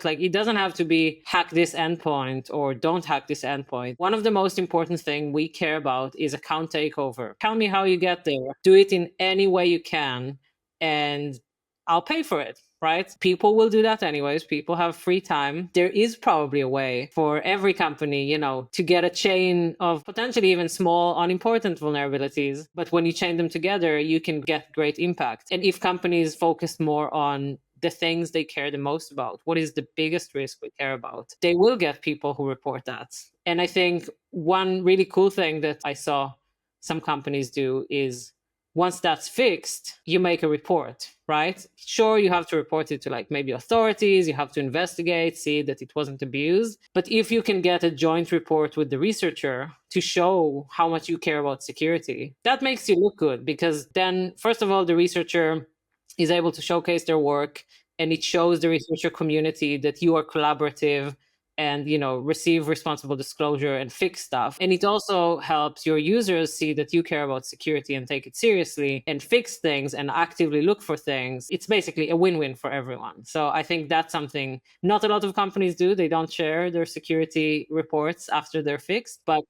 Like, it doesn't have to be hack this endpoint or don't hack this endpoint. One of the most important thing we care about is account takeover. Tell me how you get there. Do it in any way you can, and I'll pay for it. Right? People will do that anyways. People have free time. There is probably a way for every company, to get a chain of potentially even small, unimportant vulnerabilities. But when you chain them together, you can get great impact. And if companies focus more on the things they care the most about, what is the biggest risk we care about, they will get people who report that. And I think one really cool thing that I saw some companies do is, once that's fixed, you make a report, right? Sure, you have to report it to like maybe authorities, you have to investigate, see that it wasn't abused. But if you can get a joint report with the researcher to show how much you care about security, that makes you look good, because then, first of all, the researcher is able to showcase their work, and it shows the researcher community that you are collaborative and receive responsible disclosure and fix stuff. And it also helps your users see that you care about security and take it seriously and fix things and actively look for things. It's basically a win-win for everyone. So I think that's something not a lot of companies do. They don't share their security reports after they're fixed, but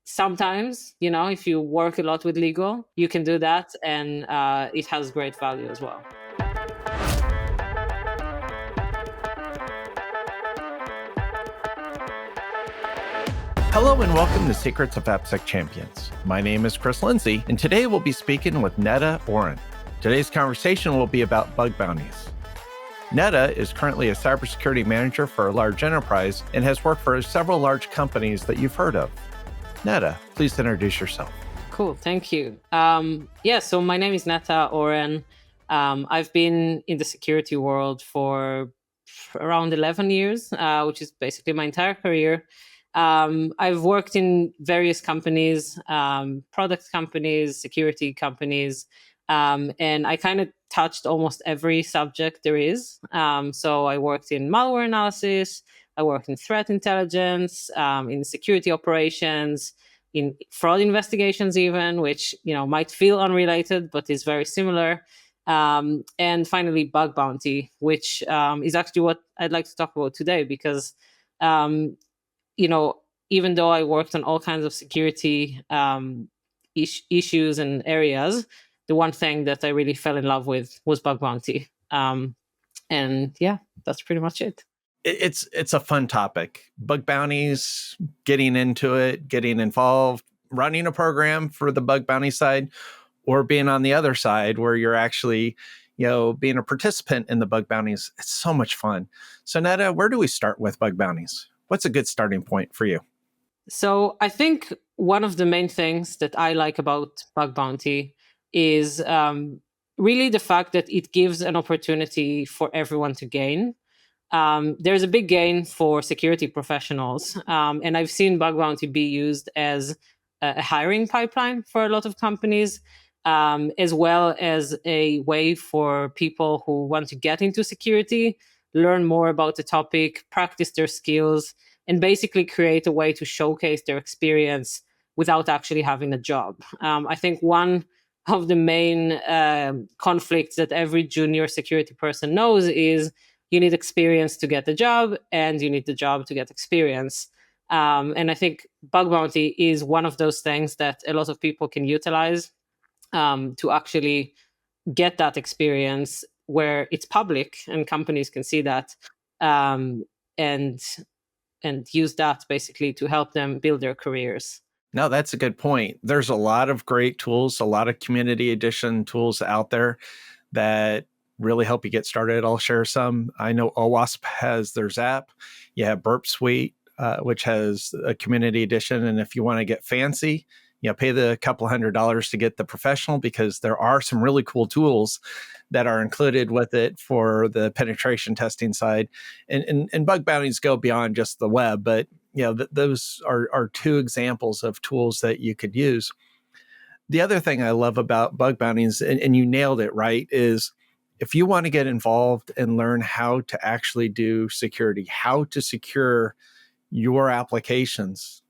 sometimes, if you work a lot with legal, you can do that, and it has great value as well. Hello and welcome to Secrets of AppSec Champions. My name is Chris Lindsay, and today we'll be speaking with Netta Oren. Today's conversation will be about bug bounties. Netta is currently a cybersecurity manager for a large enterprise and has worked for several large companies that you've heard of. Netta, please introduce yourself. Cool, thank you. So my name is Netta Oren. I've been in the security world for around 11 years, which is basically my entire career. I've worked in various companies, product companies, security companies, and I kind of touched almost every subject there is. So I worked in malware analysis, I worked in threat intelligence, in security operations, in fraud investigations even, which might feel unrelated, but is very similar. And finally, bug bounty, which is actually what I'd like to talk about today, because even though I worked on all kinds of security issues and areas, the one thing that I really fell in love with was bug bounty. And yeah, that's pretty much it. It's a fun topic. Bug bounties, getting into it, getting involved, running a program for the bug bounty side, or being on the other side where you're actually being a participant in the bug bounties. It's so much fun. So Netta, where do we start with bug bounties? What's a good starting point for you? So I think one of the main things that I like about bug bounty is really the fact that it gives an opportunity for everyone to gain. There's a big gain for security professionals, and I've seen bug bounty be used as a hiring pipeline for a lot of companies, as well as a way for people who want to get into security, learn more about the topic, practice their skills, and basically create a way to showcase their experience without actually having a job. I think one of the main conflicts that every junior security person knows is you need experience to get the job, and you need the job to get experience. And I think bug bounty is one of those things that a lot of people can utilize to actually get that experience where it's public and companies can see that, and use that basically to help them build their careers. No, that's a good point. There's a lot of great tools, a lot of community edition tools out there that really help you get started. I'll share some. I know OWASP has their Zap. You have Burp Suite, which has a community edition. And if you want to get fancy, pay the couple $100 to get the professional, because there are some really cool tools that are included with it for the penetration testing side. And bug bounties go beyond just the web, but those are two examples of tools that you could use. The other thing I love about bug bounties, and you nailed it right, is if you want to get involved and learn how to actually do security, how to secure your applications,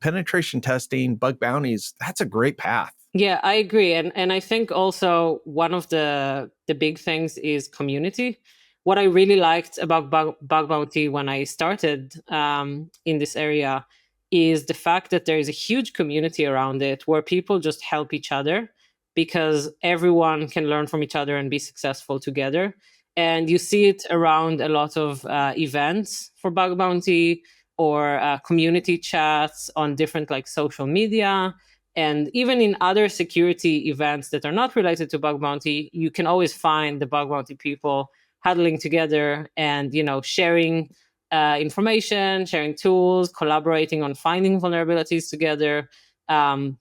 penetration testing, bug bounties, that's a great path. Yeah, I agree. And I think also one of the big things is community. what I really liked about bug bounty when I started in this area is the fact that there is a huge community around it where people just help each other because everyone can learn from each other and be successful together. And you see it around a lot of events for bug bounty or community chats on different like social media. And even in other security events that are not related to bug bounty, you can always find the bug bounty people huddling together and sharing information, sharing tools, collaborating on finding vulnerabilities together, and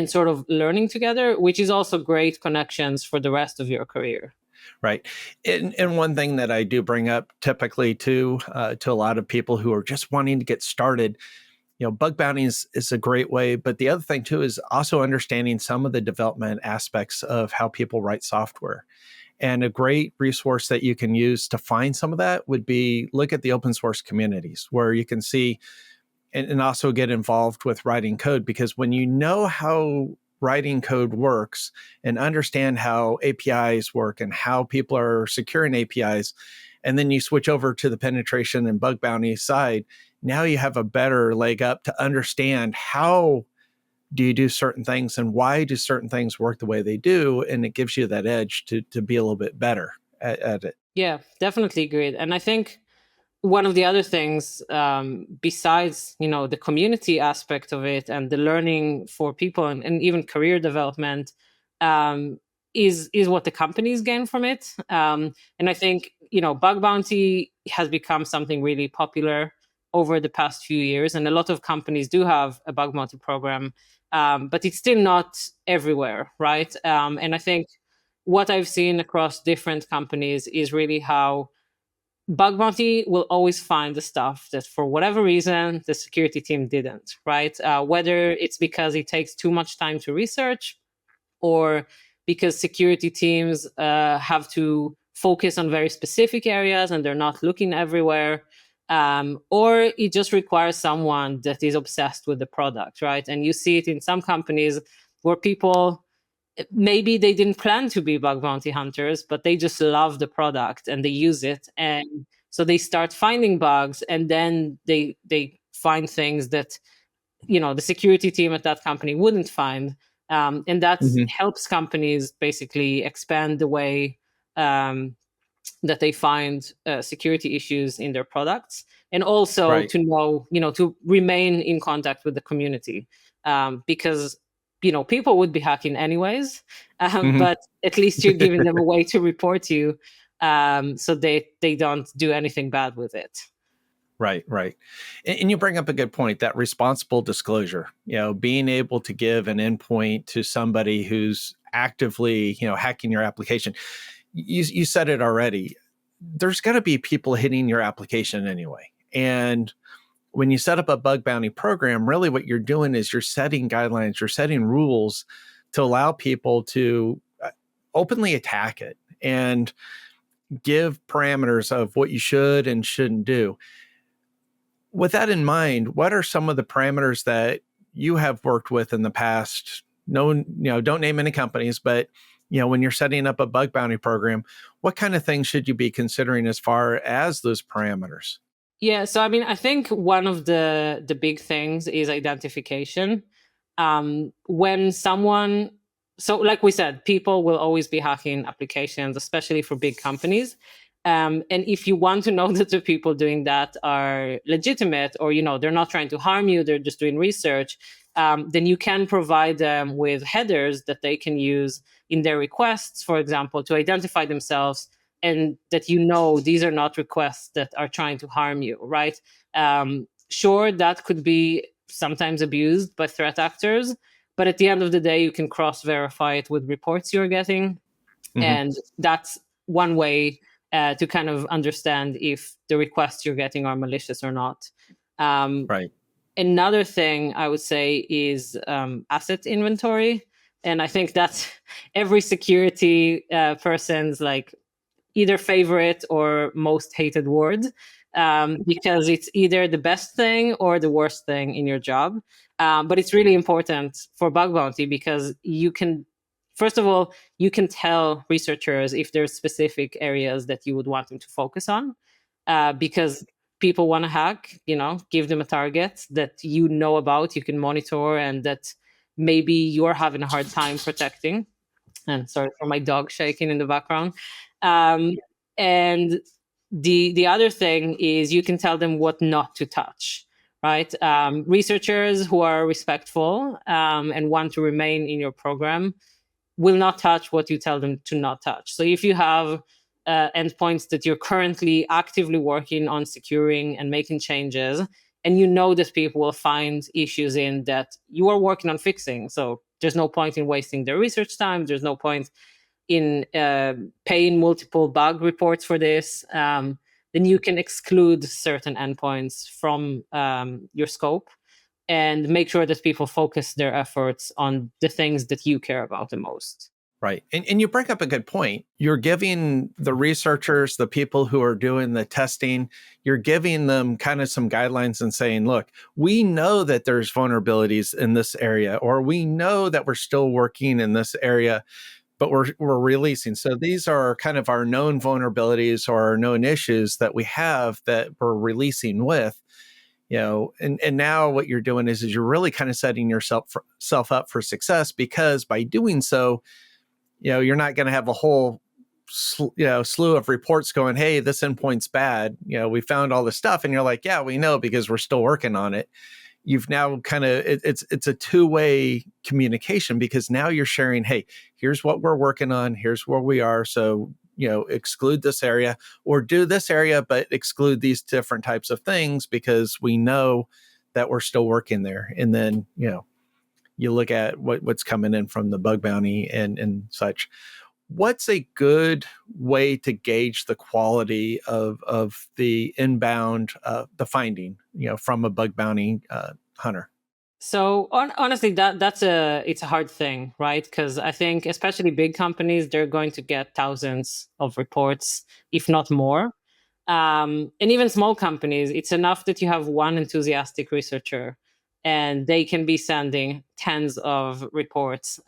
sort of learning together, which is also great connections for the rest of your career. Right. And one thing that I do bring up typically to a lot of people who are just wanting to get started, bug bounties is a great way. But the other thing too is also understanding some of the development aspects of how people write software. And a great resource that you can use to find some of that would be look at the open source communities where you can see and also get involved with writing code, because when you know how writing code works and understand how APIs work and how people are securing APIs, and then you switch over to the penetration and bug bounty side, now you have a better leg up to understand how do you do certain things and why do certain things work the way they do, and it gives you that edge to be a little bit better at it. Yeah, definitely agreed. And I think one of the other things, besides the community aspect of it and the learning for people and even career development, um, is what the companies gain from it. And I think bug bounty has become something really popular over the past few years, and a lot of companies do have a bug bounty program, but it's still not everywhere, right? And I think what I've seen across different companies is really how bug bounty will always find the stuff that for whatever reason the security team didn't, right? Whether it's because it takes too much time to research, or because security teams have to focus on very specific areas and they're not looking everywhere, or it just requires someone that is obsessed with the product, right? And you see it in some companies where people, maybe they didn't plan to be bug bounty hunters, but they just love the product and they use it. And so they start finding bugs, and then they find things that, the security team at that company wouldn't find. And that Mm-hmm. helps companies basically expand the way that they find security issues in their products, and also Right. to know, to remain in contact with the community, because people would be hacking anyways, Mm-hmm. but at least you're giving them a way to report you, so they don't do anything bad with it. Right, right. And you bring up a good point, that responsible disclosure, being able to give an endpoint to somebody who's actively, hacking your application. You said it already. There's going to be people hitting your application anyway. And when you set up a bug bounty program, really what you're doing is you're setting guidelines, you're setting rules to allow people to openly attack it and give parameters of what you should and shouldn't do. With that in mind, what are some of the parameters that you have worked with in the past? No, don't name any companies, but when you're setting up a bug bounty program, what kind of things should you be considering as far as those parameters? Yeah, so I mean, I think one of the big things is identification. When someone, so like we said, people will always be hacking applications, especially for big companies. And if you want to know that the people doing that are legitimate, or they're not trying to harm you, they're just doing research, then you can provide them with headers that they can use in their requests, for example, to identify themselves, and that these are not requests that are trying to harm you, right? Sure, that could be sometimes abused by threat actors, but at the end of the day, you can cross-verify it with reports you're getting, Mm-hmm. and that's one way to kind of understand if the requests you're getting are malicious or not. Um, Right. Another thing I would say is asset inventory, and I think that's every security person's like either favorite or most hated word, because it's either the best thing or the worst thing in your job. But it's really important for bug bounty because you can first of all, you can tell researchers if there's specific areas that you would want them to focus on, because people want to hack. Give them a target that you know about, you can monitor, and that maybe you're having a hard time protecting. And sorry for my dog shaking in the background. And the other thing is you can tell them what not to touch, right? Researchers who are respectful and want to remain in your program will not touch what you tell them to not touch. So if you have endpoints that you're currently actively working on securing and making changes, and you know that people will find issues in that you are working on fixing, so there's no point in wasting their research time. There's no point in paying multiple bug reports for this. Then you can exclude certain endpoints from your scope and make sure that people focus their efforts on the things that you care about the most. Right. And you bring up a good point. You're giving the researchers, the people who are doing the testing, you're giving them kind of some guidelines and saying, look, we know that there's vulnerabilities in this area, or we know that we're still working in this area, but we're releasing. So these are kind of our known vulnerabilities or our known issues that we have that we're releasing with. And now what you're doing is you're really kind of setting yourself up for success, because by doing so, you're not going to have a whole slew of reports going, hey, this endpoint's bad. We found all this stuff. And you're like, yeah, we know because we're still working on it. You've now kind of, it's a two-way communication, because now you're sharing, hey, here's what we're working on. Here's where we are. So, exclude this area or do this area, but exclude these different types of things because we know that we're still working there. And then, you look at what's coming in from the bug bounty and such. What's a good way to gauge the quality of the inbound, the finding, from a bug bounty hunter? So honestly, it's a hard thing, right? Because I think especially big companies, they're going to get thousands of reports, if not more. And even small companies, it's enough that you have one enthusiastic researcher and they can be sending tens of reports.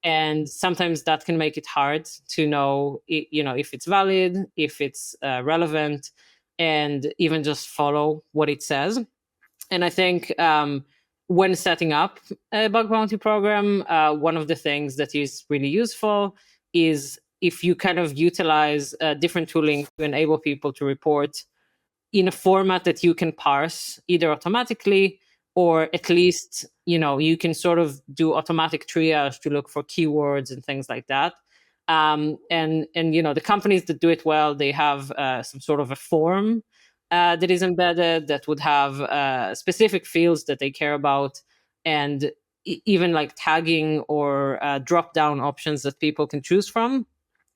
And sometimes that can make it hard to know, if it's valid, if it's relevant, and even just follow what it says. And I think when setting up a bug bounty program, one of the things that is really useful is if you kind of utilize different tooling to enable people to report in a format that you can parse either automatically, or at least you can sort of do automatic triage to look for keywords and things like that. And the companies that do it well, they have some sort of a form that is embedded that would have specific fields that they care about, and even like tagging or drop down options that people can choose from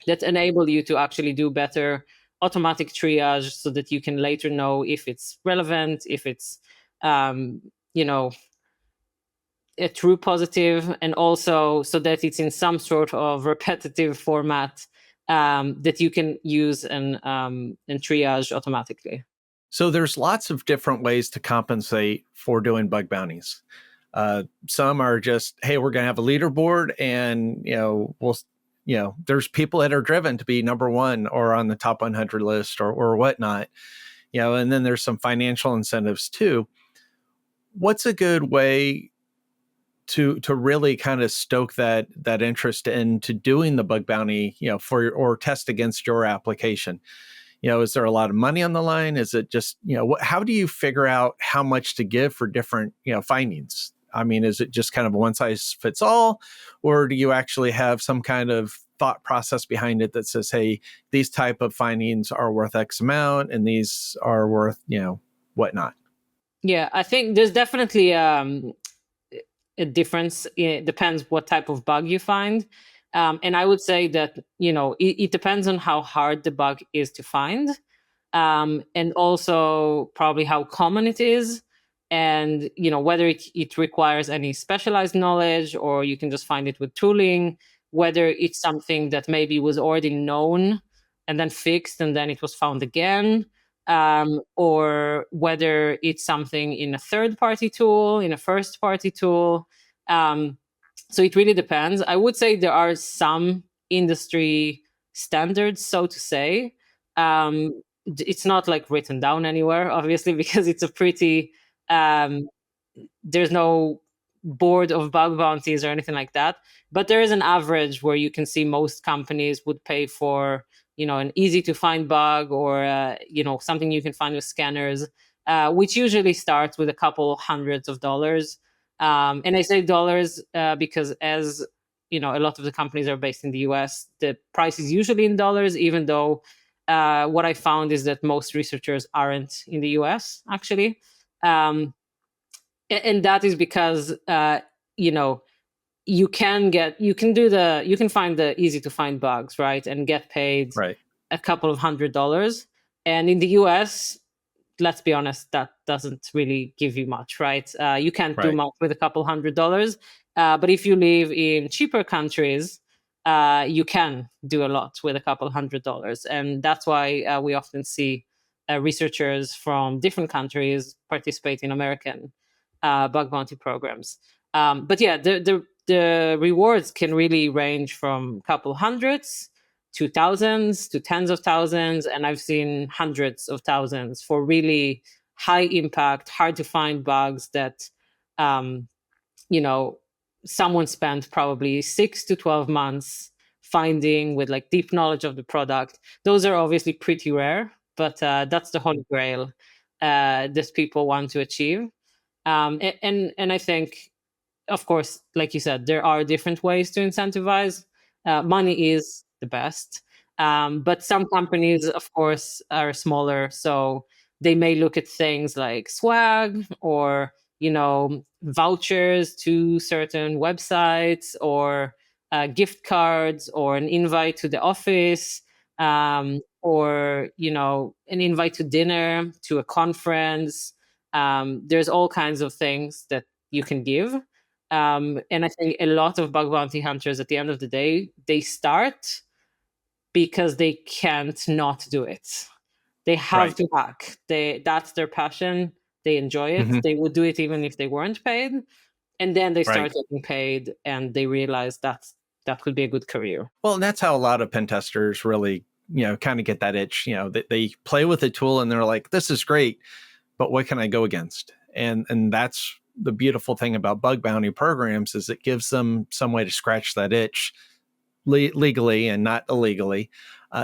that enable you to actually do better automatic triage, so that you can later know if it's relevant, if it's a true positive, and also so that it's in some sort of repetitive format that you can use and triage automatically. So there's lots of different ways to compensate for doing bug bounties. Some are just, hey, we're going to have a leaderboard, and there's people that are driven to be number one or on the top 100 list or whatnot. And then there's some financial incentives too. What's a good way to really kind of stoke that interest into doing the bug bounty, or test against your application? Is there a lot of money on the line? Is it just, how do you figure out how much to give for different, findings? I mean, is it just kind of a one size fits all, or do you actually have some kind of thought process behind it that says, hey, these type of findings are worth X amount and these are worth, whatnot? Yeah, I think there's definitely a difference. It depends what type of bug you find. And I would say that, it depends on how hard the bug is to find, and also probably how common it is, and, whether it requires any specialized knowledge or you can just find it with tooling, whether it's something that maybe was already known and then fixed and then it was found again, or whether it's something in a third-party tool, in a first-party tool. So it really depends. I would say there are some industry standards, so to say. It's not like written down anywhere, obviously, because it's a pretty um, there's no board of bug bounties or anything like that, but there is an average where you can see most companies would pay for an easy to find bug, or something you can find with scanners, which usually starts with a couple hundreds of dollars. And I say dollars because, as a lot of the companies are based in the US, the price is usually in dollars, even though what I found is that most researchers aren't in the US, actually. um, and that is because you know you can find the easy to find bugs, right, and get paid Right. a couple of $100. And in the US, let's be honest, that doesn't really give you much, right? You can't do Right. much with a couple $100. But if you live in cheaper countries, you can do a lot with a couple $100. And that's why we often see researchers from different countries participate in American bug bounty programs. But yeah, the rewards can really range from a couple hundreds to thousands to tens of thousands, and I've seen hundreds of thousands for really high impact, hard to find bugs that um, you know someone spent probably 6 to 12 months finding with like deep knowledge of the product. Those are obviously pretty rare, but that's the holy grail that people want to achieve. And I think, of course, like you said, there are different ways to incentivize. Money is the best, but some companies, of course, are smaller, so they may look at things like swag, or vouchers to certain websites, or gift cards, or an invite to the office, or an invite to dinner, to a conference. There's all kinds of things that you can give. And I think a lot of bug bounty hunters, at the end of the day, they start because they can't not do it. They have Right. to hack. That's their passion. They enjoy it. Hmm. They would do it even if they weren't paid. And then they Right. start getting paid, and they realize that could be a good career. Well, and that's how a lot of pen testers really, kind of get that itch. They play with the tool and they're like, "This is great, but what can I go against?" And that's the beautiful thing about bug bounty programs, is it gives them some way to scratch that itch legally and not illegally.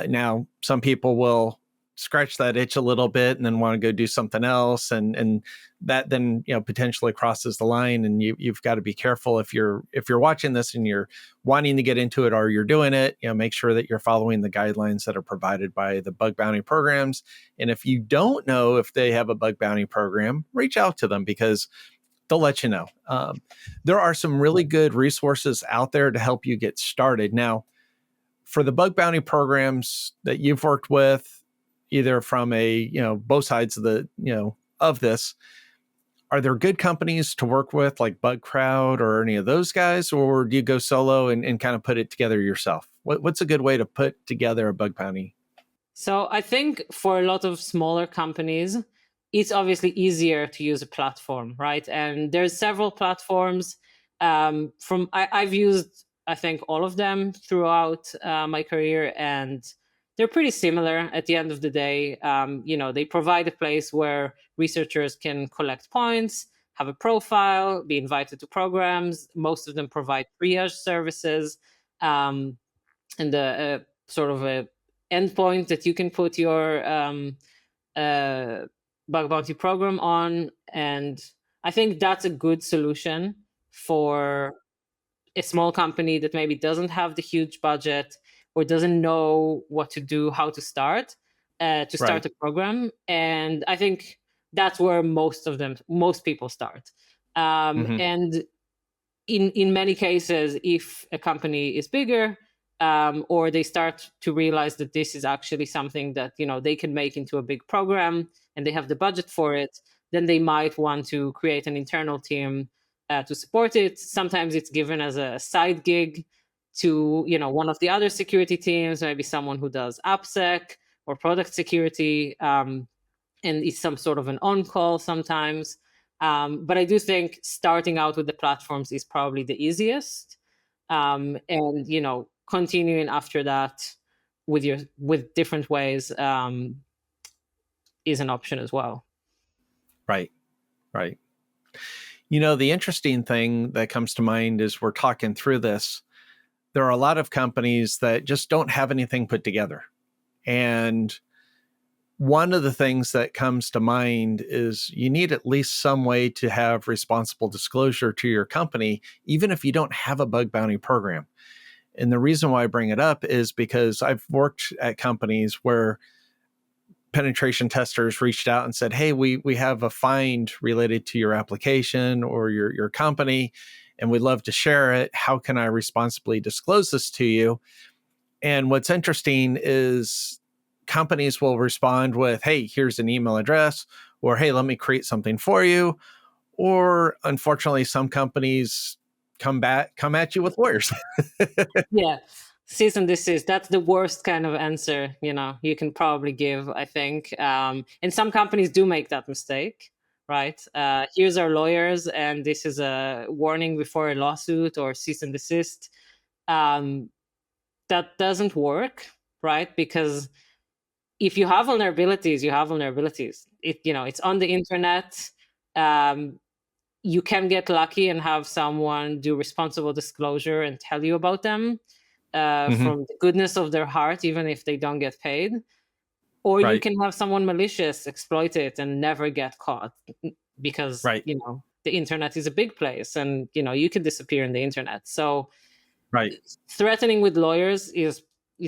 Now, some people will scratch that itch a little bit and then want to go do something else, and that then potentially crosses the line. And you've got to be careful if you're watching this and you're wanting to get into it, or you're doing it. Make sure that you're following the guidelines that are provided by the bug bounty programs. And if you don't know if they have a bug bounty program, reach out to them, because they'll let you know. There are some really good resources out there to help you get started. Now, for the bug bounty programs that you've worked with, either from both sides of of this, are there good companies to work with, like BugCrowd or any of those guys, or do you go solo and kind of put it together yourself? What's a good way to put together a bug bounty? So I think for a lot of smaller companies, it's obviously easier to use a platform, right? And there's several platforms. I've used, I think, all of them throughout my career, and they're pretty similar at the end of the day. They provide a place where researchers can collect points, have a profile, be invited to programs. Most of them provide triage services, um, and a sort of a endpoint that you can put your uh, bug bounty program on. And I think that's a good solution for a small company that maybe doesn't have the huge budget, or doesn't know what to do, how to start Right. a program. And I think that's where most people start. Hmm. And in many cases, if a company is bigger, or they start to realize that this is actually something that they can make into a big program, and they have the budget for it, then they might want to create an internal team to support it. Sometimes it's given as a side gig to one of the other security teams, maybe someone who does AppSec or product security, and it's some sort of an on call sometimes. But I do think starting out with the platforms is probably the easiest, and continuing after that with different ways is an option as well. Right. Right. The interesting thing that comes to mind as we're talking through this, there are a lot of companies that just don't have anything put together. And one of the things that comes to mind is you need at least some way to have responsible disclosure to your company, even if you don't have a bug bounty program. And the reason why I bring it up is because I've worked at companies where penetration testers reached out and said, hey, we have a find related to your application or your company, and we'd love to share it. How can I responsibly disclose this to you? And what's interesting is companies will respond with, hey, here's an email address, or hey, let me create something for you. Or unfortunately, some companies come at you with lawyers. Yeah, cease and desist. That's the worst kind of answer you can probably give, I think. And some companies do make that mistake, right? Here's our lawyers, and this is a warning before a lawsuit or cease and desist. That doesn't work, right? Because if you have vulnerabilities, you have vulnerabilities. It's on the internet. You can get lucky and have someone do responsible disclosure and tell you about them from the goodness of their heart, even if they don't get paid. Or you Right. can have someone malicious exploit it and never get caught because, Right. the internet is a big place, and, you could disappear in the internet. So Right. threatening with lawyers is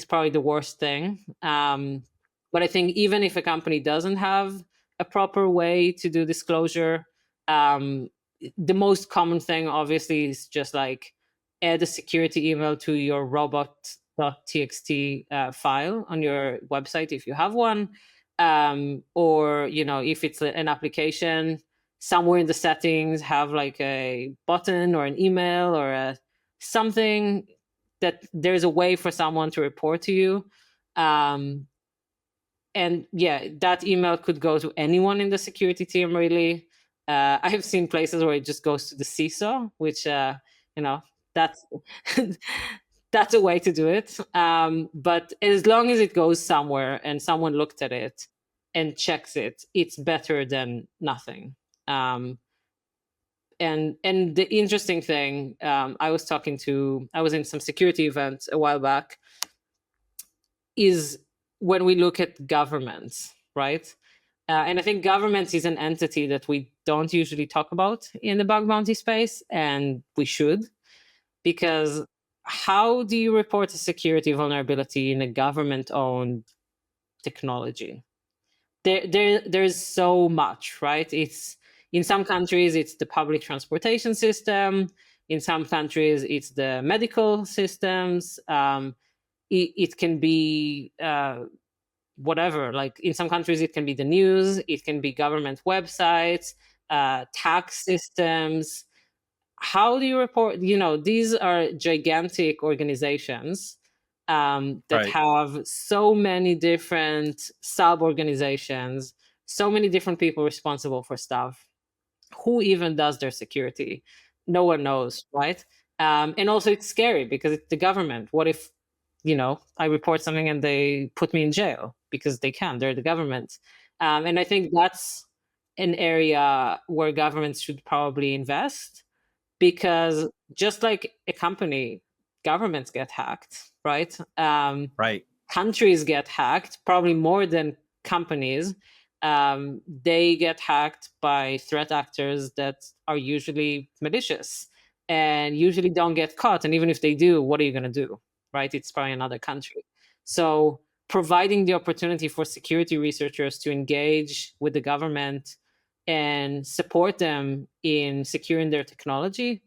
probably the worst thing. But I think even if a company doesn't have a proper way to do disclosure, the most common thing obviously is just like add a security email to your robot.txt file on your website if you have one. Or if it's an application, somewhere in the settings have like a button or an email or something that there's a way for someone to report to you. And yeah, that email could go to anyone in the security team, really. I have seen places where it just goes to the CISO, which that's that's a way to do it. But as long as it goes somewhere and someone looked at it and checks it, it's better than nothing. And the interesting thing, I was in some security events a while back, is when we look at governments, right? And I think governments is an entity that we don't usually talk about in the bug bounty space, and we should, because how do you report a security vulnerability in a government-owned technology? There's so much, right? It's in some countries it's the public transportation system. In some countries it's the medical systems. It can be whatever. Like in some countries it can be the news. It can be government websites, tax systems. How do you report? These are gigantic organizations that Right. have so many different sub-organizations, so many different people responsible for stuff. Who even does their security? No one knows, right? And also it's scary because it's the government. What if, I report something and they put me in jail? Because they can, they're the government. And I think that's an area where governments should probably invest, because just like a company, governments get hacked, right? Right. Countries get hacked, probably more than companies. They get hacked by threat actors that are usually malicious and usually don't get caught. And even if they do, what are you going to do, right? It's probably another country. So providing the opportunity for security researchers to engage with the government and support them in securing their technology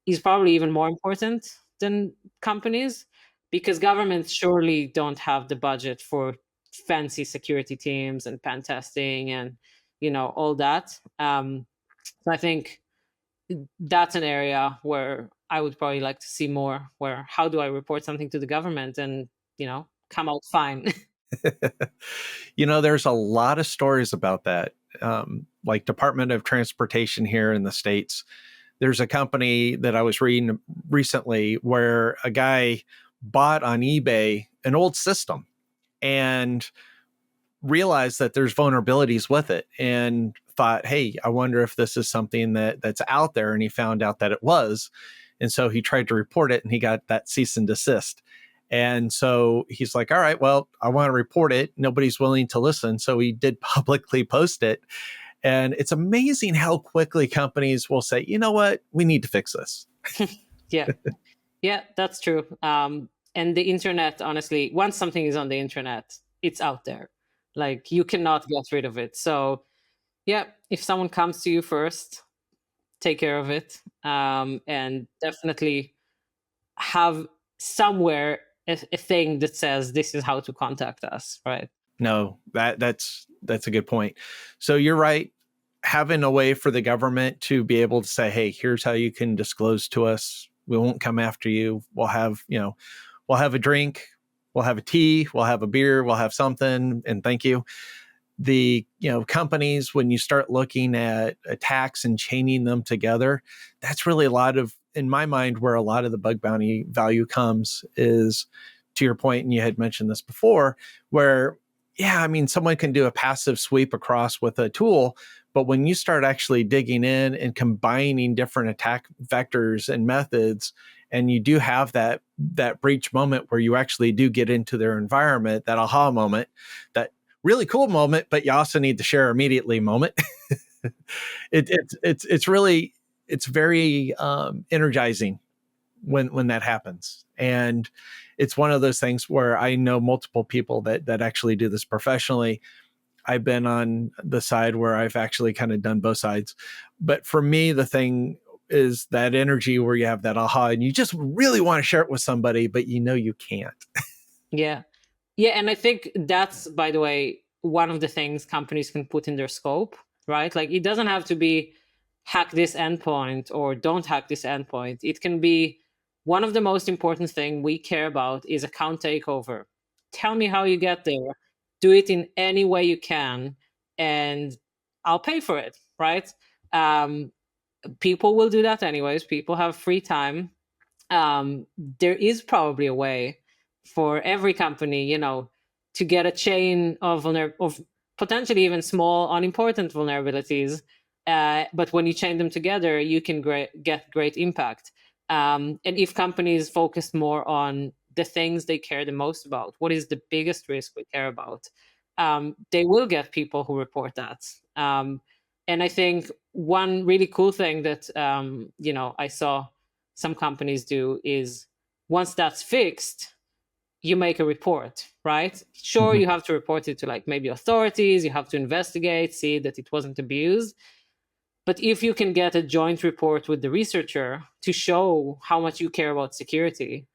is probably even more important than companies, because governments surely don't have the budget for fancy security teams and pen testing and all that. So I think that's an area where I would probably like to see more. Where how do I report something to the government and come out fine? There's a lot of stories about that. like Department of Transportation here in the States. There's a company that I was reading recently where a guy bought on eBay an old system and realized that there's vulnerabilities with it and thought, hey, I wonder if this is something that's out there. And he found out that it was. And so he tried to report it and he got that cease and desist. And so he's like, all right, well, I want to report it. Nobody's willing to listen. So he did publicly post it. And it's amazing how quickly companies will say, you know what, we need to fix this. Yeah. Yeah, that's true. And the internet, honestly, once something is on the internet, it's out there. Like you cannot get rid of it. So yeah, if someone comes to you first, take care of it. And definitely have somewhere a thing that says this is how to contact us, right? No, that's a good point. So you're right. Having a way for the government to be able to say, hey, here's how you can disclose to us. We won't come after you. We'll have a drink, we'll have a tea, we'll have a beer, we'll have something, and thank you. The companies, when you start looking at attacks and chaining them together, that's really a lot of, in my mind, where a lot of the bug bounty value comes is, to your point, and you had mentioned this before, where someone can do a passive sweep across with a tool, but when you start actually digging in and combining different attack vectors and methods, and you do have that breach moment where you actually do get into their environment, that aha moment, that really cool moment, but you also need to share immediately moment. It's very energizing when that happens. And it's one of those things where I know multiple people that actually do this professionally. I've been on the side where I've actually kind of done both sides. But for me, the thing is that energy where you have that aha and you just really want to share it with somebody, but you can't. Yeah. Yeah. And I think that's, by the way, one of the things companies can put in their scope, right? Like it doesn't have to be hack this endpoint or don't hack this endpoint. It can be one of the most important thing we care about is account takeover. Tell me how you get there. Do it in any way you can, and I'll pay for it, right? People will do that anyways. People have free time. There is probably a way for every company, to get a chain of potentially even small, unimportant vulnerabilities. But when you chain them together, you can get great impact. And if companies focus more on the things they care the most about, what is the biggest risk we care about, they will get people who report that. And I think one really cool thing that I saw some companies do is once that's fixed, you make a report, right? Sure, Mhm. you have to report it to like maybe authorities, you have to investigate, see that it wasn't abused. But if you can get a joint report with the researcher to show how much you care about security,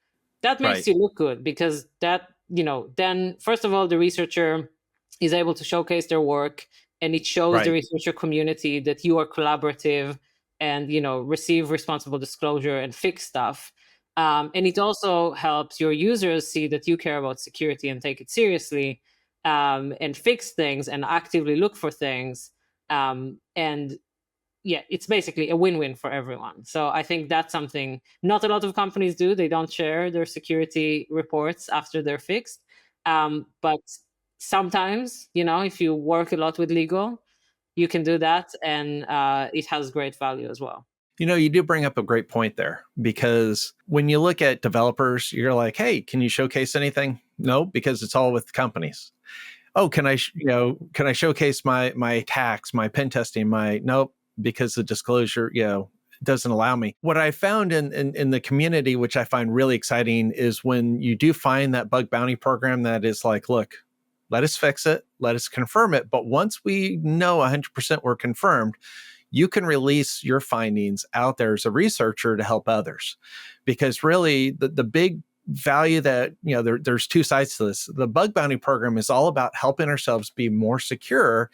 that makes Right. you look good because that, then first of all, the researcher is able to showcase their work and it shows the Right. researcher community that you are collaborative and, receive responsible disclosure and fix stuff. And it also helps your users see that you care about security and take it seriously, and fix things and actively look for things. And yeah, it's basically a win-win for everyone. So I think that's something not a lot of companies do. They don't share their security reports after they're fixed. But sometimes, if you work a lot with legal, you can do that, and it has great value as well. You do bring up a great point there because when you look at developers, you're like, hey, can you showcase anything? No, because it's all with companies. Oh, can I showcase my attacks, my pen testing, nope, because the disclosure, doesn't allow me. What I found in the community, which I find really exciting, is when you do find that bug bounty program that is like, look, let us fix it, let us confirm it. But once we know 100% we're confirmed, you can release your findings out there as a researcher to help others. Because really the big value that, there's two sides to this. The bug bounty program is all about helping ourselves be more secure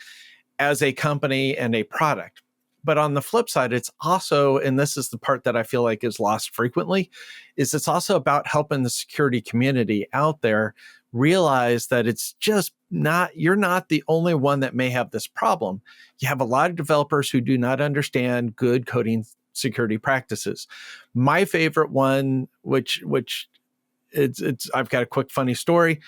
as a company and a product. But on the flip side, it's also, and this is the part that I feel like is lost frequently, is it's also about helping the security community out there realize that it's just you're not the only one that may have this problem. You have a lot of developers who do not understand good coding security practices. My favorite one, which it's I've got a quick funny story,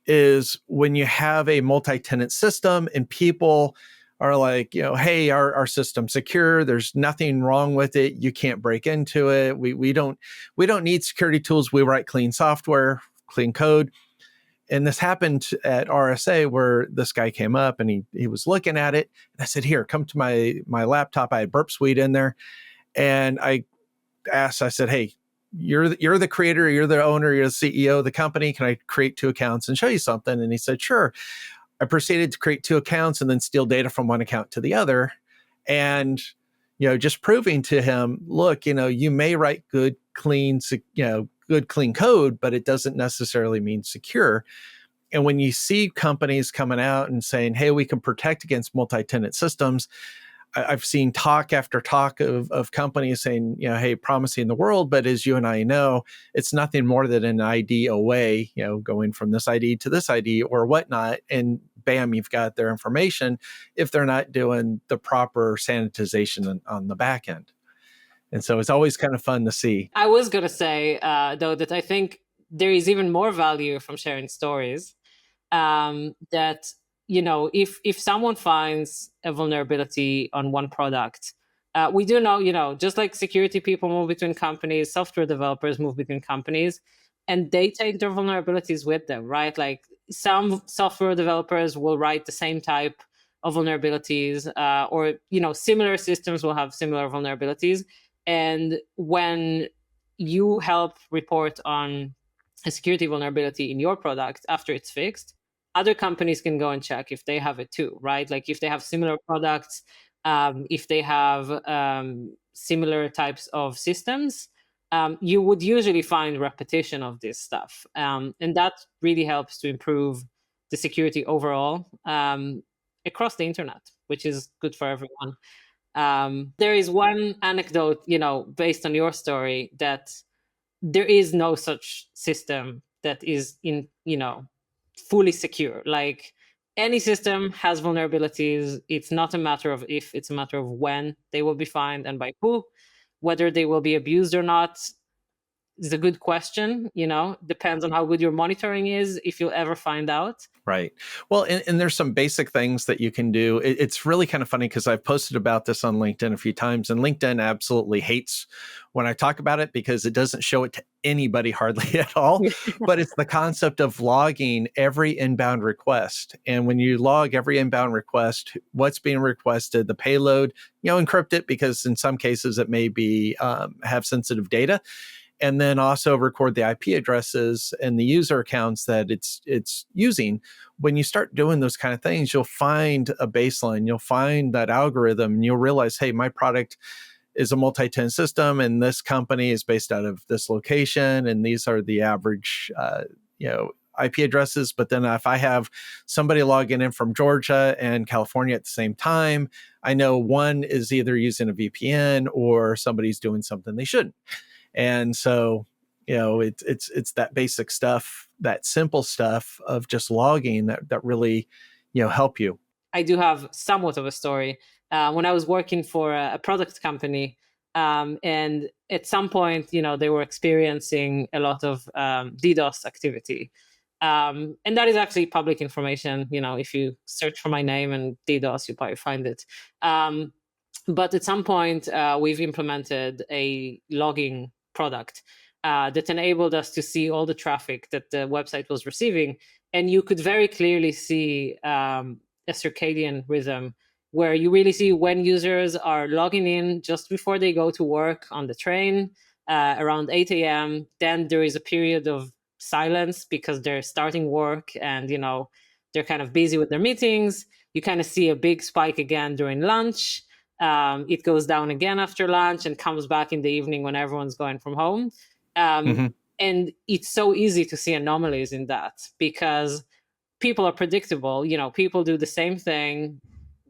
is when you have a multi-tenant system and people are like, hey, our system's secure. There's nothing wrong with it. You can't break into it. We don't need security tools. We write clean software, clean code. And this happened at RSA where this guy came up and he was looking at it. And I said, here, come to my laptop. I had Burp Suite in there. And I said, hey, you're the creator, you're the owner, you're the CEO of the company. Can I create 2 accounts and show you something? And he said, sure. I proceeded to create 2 accounts and then steal data from one account to the other. And, just proving to him, look, you may write good, clean code, but it doesn't necessarily mean secure. And when you see companies coming out and saying, hey, we can protect against multi-tenant systems, I've seen talk after talk of companies saying, hey, promising the world, but as you and I know, it's nothing more than an ID away, going from this ID to this ID or whatnot. And bam, you've got their information if they're not doing the proper sanitization on the back end. And so it's always kind of fun to see. I was going to say, though, that I think there is even more value from sharing stories. That if someone finds a vulnerability on one product, we do know, just like security people move between companies, software developers move between companies, and they take their vulnerabilities with them, right? Like some software developers will write the same type of vulnerabilities, or similar systems will have similar vulnerabilities. And when you help report on a security vulnerability in your product after it's fixed, other companies can go and check if they have it too, right? Like if they have similar products, if they have similar types of systems, you would usually find repetition of this stuff. And that really helps to improve the security overall across the internet, which is good for everyone. There is one anecdote, based on your story, that there is no such system that is fully secure. Like any system has vulnerabilities. It's not a matter of if, it's a matter of when they will be found and by who. Whether they will be abused or not is a good question. Depends on how good your monitoring is, if you'll ever find out. Right. Well, and there's some basic things that you can do. It's really kind of funny because I've posted about this on LinkedIn a few times, and LinkedIn absolutely hates when I talk about it because it doesn't show it to anybody hardly at all. But it's the concept of logging every inbound request. And when you log every inbound request, what's being requested, the payload, encrypt it because in some cases it may be have sensitive data. And then also record the IP addresses and the user accounts that it's using. When you start doing those kind of things, you'll find a baseline, you'll find that algorithm, and you'll realize, hey, my product is a multi-tenant system, and this company is based out of this location, and these are the average, IP addresses. But then if I have somebody logging in from Georgia and California at the same time, I know one is either using a VPN or somebody's doing something they shouldn't. And so, it's that basic stuff, that simple stuff of just logging that really, help you. I do have somewhat of a story. When I was working for a product company, and at some point, they were experiencing a lot of DDoS activity. And that is actually public information. If you search for my name and DDoS, you probably find it. But at some point, we've implemented a logging product that enabled us to see all the traffic that the website was receiving. And you could very clearly see a circadian rhythm where you really see when users are logging in just before they go to work on the train around 8 a.m. Then there is a period of silence because they're starting work and, they're kind of busy with their meetings. You kind of see a big spike again during lunch. It goes down again after lunch and comes back in the evening when everyone's going from home. And it's so easy to see anomalies in that because people are predictable. People do the same thing,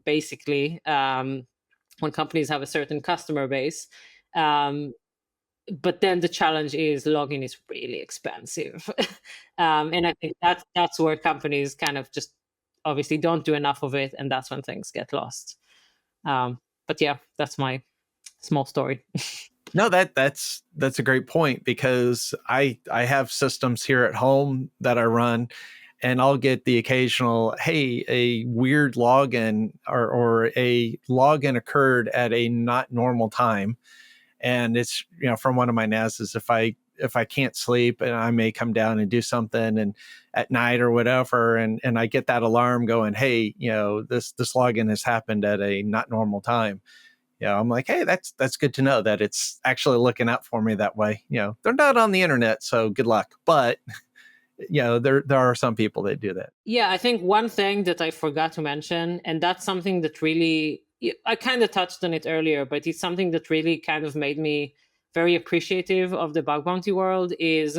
basically, when companies have a certain customer base. but then the challenge is login is really expensive. And I think that's where companies kind of just obviously don't do enough of it, and that's when things get lost. But yeah, that's my small story. No, that's a great point, because I have systems here at home that I run, and I'll get the occasional, hey, a weird login, or a login occurred at a not normal time, and it's, from one of my NASs. If I can't sleep, and I may come down and do something, and at night or whatever, and I get that alarm going, hey, this login has happened at a not normal time. I'm like, hey, that's good to know that it's actually looking out for me that way. They're not on the internet, so good luck. But there are some people that do that. Yeah, I think one thing that I forgot to mention, and that's something that really, I kind of touched on it earlier, but it's something that really kind of made me very appreciative of the bug bounty world, is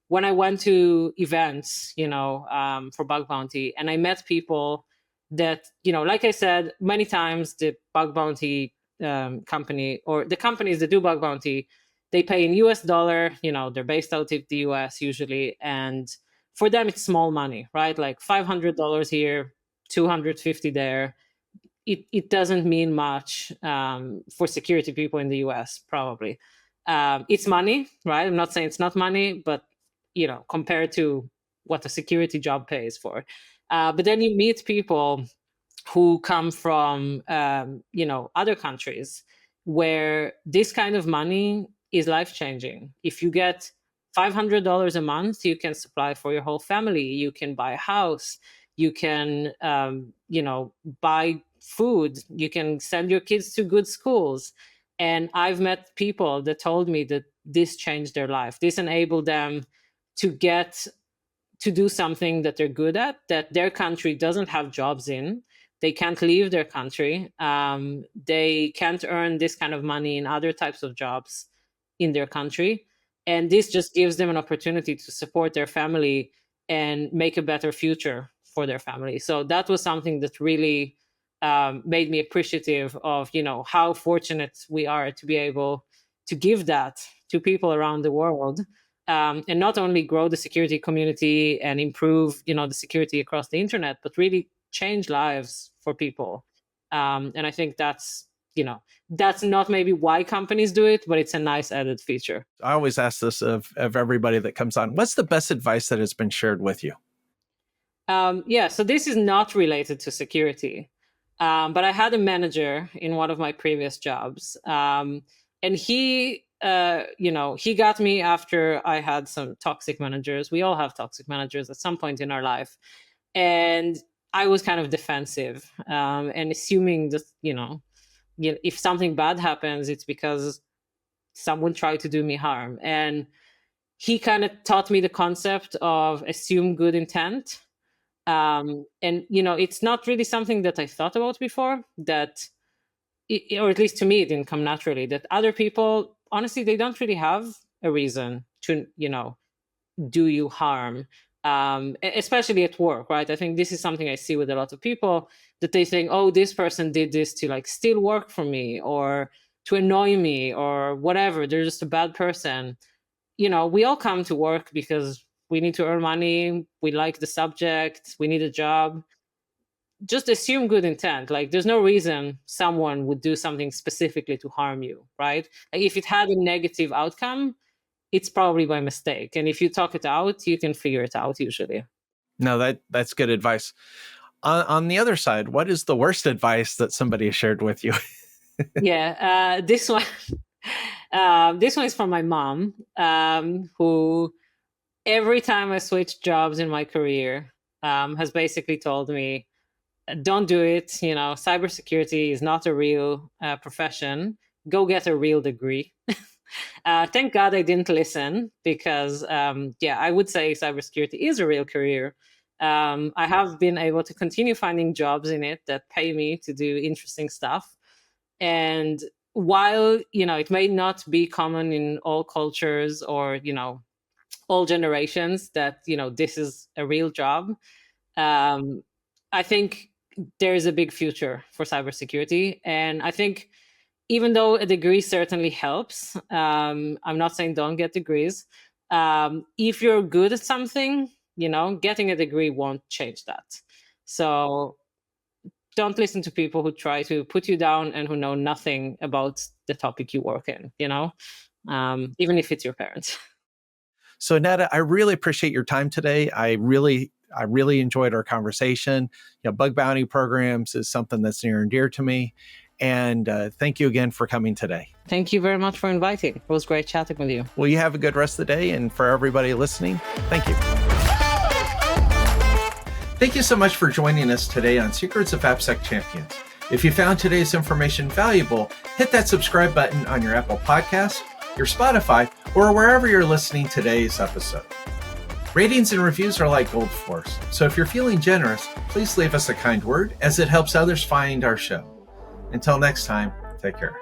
when I went to events, for bug bounty, and I met people that, like I said, many times the bug bounty company, or the companies that do bug bounty, they pay in US dollar, they're based out of the US usually, and for them it's small money, right? Like $500 here, 250 there. It doesn't mean much for security people in the US, probably. It's money, right? I'm not saying it's not money, but compared to what a security job pays for. But then you meet people who come from other countries where this kind of money is life changing. If you get $500 a month, you can supply for your whole family. You can buy a house. You can buy food. You can send your kids to good schools. And I've met people that told me that this changed their life. This enabled them to get to do something that they're good at, that their country doesn't have jobs in. They can't leave their country. They can't earn this kind of money in other types of jobs in their country. And this just gives them an opportunity to support their family and make a better future for their family. So that was something that really made me appreciative of, how fortunate we are to be able to give that to people around the world, and not only grow the security community and improve, the security across the internet, but really change lives for people. And I think that's not maybe why companies do it, but it's a nice added feature. I always ask this of everybody that comes on: what's the best advice that has been shared with you? Yeah, so this is not related to security, but I had a manager in one of my previous jobs, and he got me after I had some toxic managers. We all have toxic managers at some point in our life, and I was kind of defensive, and assuming that if something bad happens, it's because someone tried to do me harm. And he kind of taught me the concept of assume good intent. And it's not really something that I thought about before, that or at least to me it didn't come naturally, that other people, honestly, they don't really have a reason to do you harm, especially at work, right? I think this is something I see with a lot of people, that they think, oh, this person did this to like steal work from me or to annoy me or whatever, they're just a bad person. We all come to work because we need to earn money, we like the subject, we need a job. Just assume good intent. Like, there's no reason someone would do something specifically to harm you, right? Like, if it had a negative outcome, it's probably by mistake. And if you talk it out, you can figure it out usually. No, that's good advice. On the other side, what is the worst advice that somebody has shared with you? Yeah, this one, this one is from my mom, who every time I switch jobs in my career, has basically told me, don't do it. Cybersecurity is not a real profession. Go get a real degree. Thank God I didn't listen, because, I would say cybersecurity is a real career. I have been able to continue finding jobs in it that pay me to do interesting stuff. And while, it may not be common in all cultures or, all generations that, this is a real job, um, I think there is a big future for cybersecurity. And I think even though a degree certainly helps, I'm not saying don't get degrees. If you're good at something, getting a degree won't change that. So don't listen to people who try to put you down and who know nothing about the topic you work in, even if it's your parents. So Netta, I really appreciate your time today. I really enjoyed our conversation. Bug bounty programs is something that's near and dear to me. And thank you again for coming today. Thank you very much for inviting. It was great chatting with you. Well, you have a good rest of the day. And for everybody listening, thank you. Thank you so much for joining us today on Secrets of AppSec Champions. If you found today's information valuable, hit that subscribe button on your Apple Podcast, your Spotify, or wherever you're listening to today's episode. Ratings and reviews are like gold for us, so if you're feeling generous, please leave us a kind word as it helps others find our show. Until next time, take care.